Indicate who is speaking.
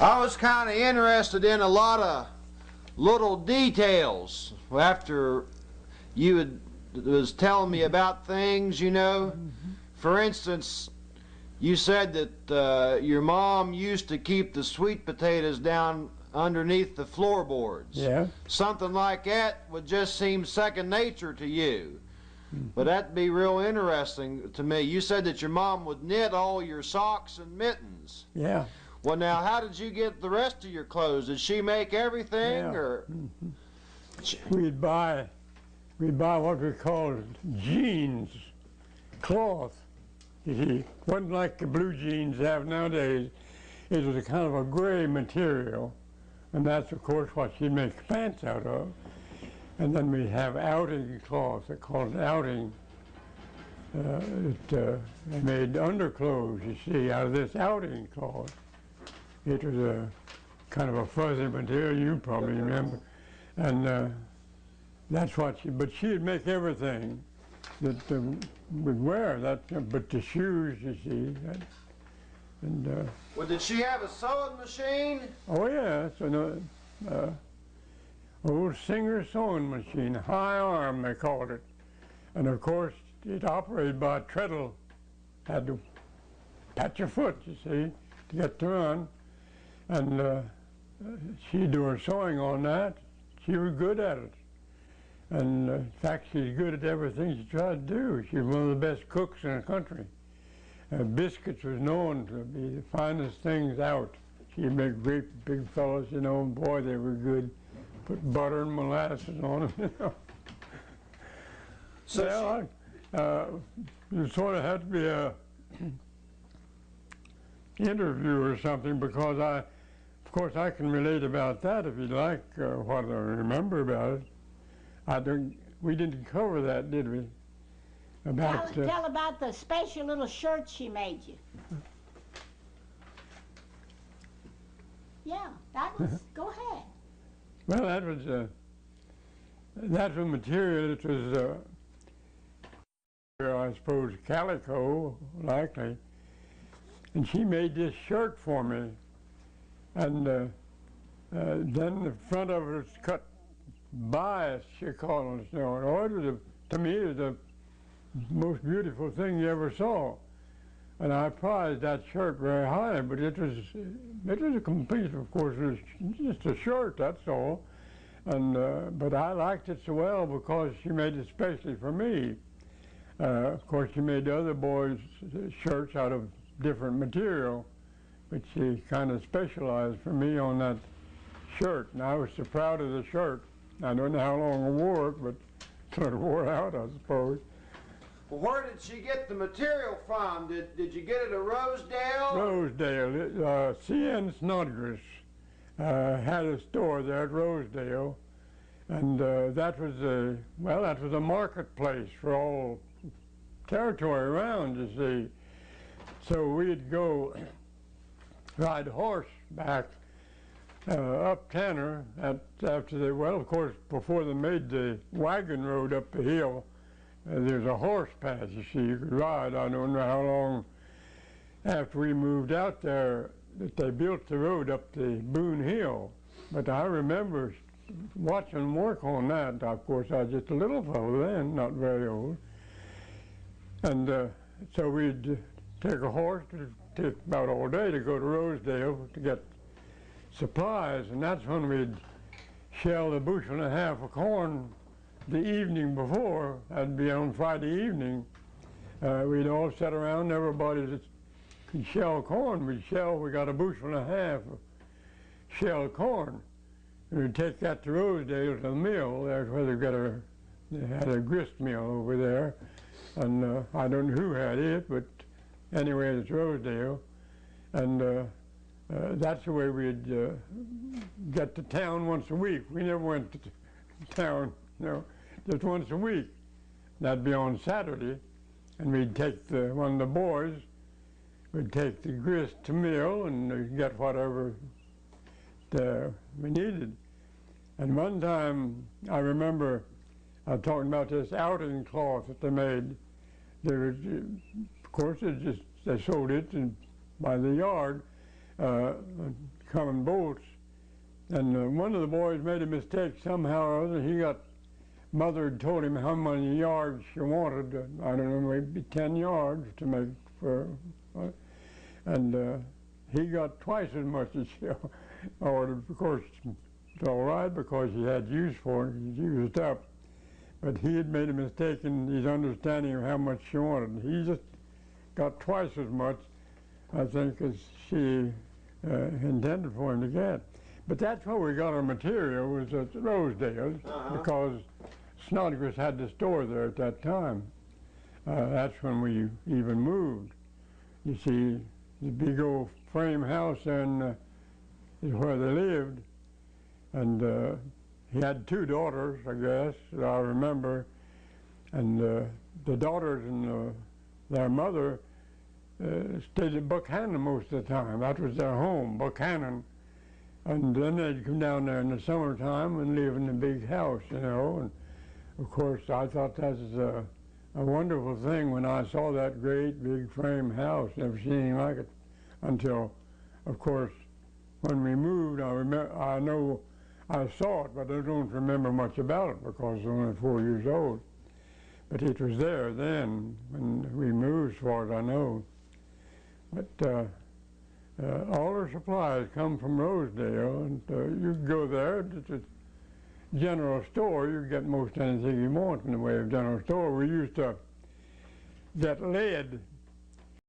Speaker 1: I was kind of interested in a lot of little details after you was telling me about things, you know. For instance, you said that your mom used to keep the sweet potatoes down underneath the floorboards.
Speaker 2: Yeah.
Speaker 1: Something like that would just seem second nature to you. But that'd be real interesting to me. You said that your mom would knit all your socks and mittens.
Speaker 2: Yeah.
Speaker 1: Well, now, how did you get the rest of your clothes? Did she make everything,
Speaker 2: Yeah.
Speaker 1: or?
Speaker 2: We'd buy what we called jeans, cloth. You see, it wasn't like the blue jeans have nowadays. It was a kind of a gray material, and that's of course what she'd make pants out of. And then we'd have outing cloth, they called it outing. They made underclothes, you see, out of this outing cloth. It was a kind of a fuzzy material, you probably remember. And that's what but she'd make everything that we'd wear, but the shoes, you see.
Speaker 1: Well, did she have a sewing machine?
Speaker 2: Oh yeah, it's an old Singer sewing machine, high arm they called it. And of course, it operated by a treadle. Had to pat your foot, you see, to get to run. And she'd do her sewing on that. She was good at it. And in fact, she's good at everything she tried to do. She was one of the best cooks in the country. Biscuits was known to be the finest things out. She'd make great big fellows, you know, and boy, they were good. Put butter and molasses on them, you know.
Speaker 1: So
Speaker 2: you sort of had to be a interview or something, because of course, I can relate about that if you'd like, what I remember about it. We didn't cover that, did we?
Speaker 3: Tell about the special little shirt she made you. Yeah, that was, go ahead.
Speaker 2: Well, that was material. It was, I suppose, calico, likely. And she made this shirt for me. And then the front of it was cut bias, she called it. You know, it was to me, it was the most beautiful thing you ever saw. And I prized that shirt very high, but it was a complete, of course, it was just a shirt, that's all. And but I liked it so well because she made it especially for me. Of course, she made the other boys' shirts out of different material, but she kind of specialized for me on that shirt. And I was so proud of the shirt. I don't know how long I wore it, but it sort of wore out, I suppose.
Speaker 1: Well, where did she get the material from? Did you get it at Rosedale?
Speaker 2: Rosedale. C.N. Snodgrass had a store there at Rosedale, and that was a marketplace for all territory around, you see. So we'd go ride horseback up Tanner of course, before they made the wagon road up the hill. There's a horse path, you see, you could ride. I don't know how long after we moved out there that they built the road up the Boone Hill. But I remember watching them work on that. Of course, I was just a little fellow then, not very old. And so we'd take a horse, it took about all day to go to Rosedale to get supplies, and that's when we'd shell a bushel and a half of corn the evening before. That'd be on Friday evening. We'd all sit around, everybody that could shell corn. We got a bushel and a half of shelled corn. And we'd take that to Rosedale to the mill. That's where they had a grist mill over there. And I don't know who had it, but anyway, it's Rosedale. And that's the way we'd get to town once a week. We never went to town, you know, just once a week. That'd be on Saturday, and we'd take one of the boys would take the grist to mill and get whatever we needed. And one time, I remember talking about this outing cloth that they made. Of course, they sold it by the yard, coming bolts. And one of the boys made a mistake somehow or other. Mother had told him how many yards she wanted. I don't know, maybe 10 yards to make for, and he got twice as much as she ordered. Of course, it's all right because he had use for it. He used up. But he had made a mistake in his understanding of how much she wanted. He just got twice as much, I think, as she intended for him to get. But that's where we got our material, was at Rosedale's, because Snodgrass had the store there at that time. That's when we even moved. You see, the big old frame house then is where they lived. And he had 2 daughters, I guess, that I remember. And the daughters and their mother stayed at Buchanan most of the time. That was their home, Buchanan. And then they'd come down there in the summertime and live in the big house, you know. And of course, I thought that was a wonderful thing when I saw that great big frame house. Never seen anything like it until, of course, when we moved. I know I saw it, but I don't remember much about it because I was only 4 years old. But it was there then when we moved, as far as I know. But all our supplies come from Rosedale, and you can go there. It's a general store. You can get most anything you want in the way of general store. We used to get lead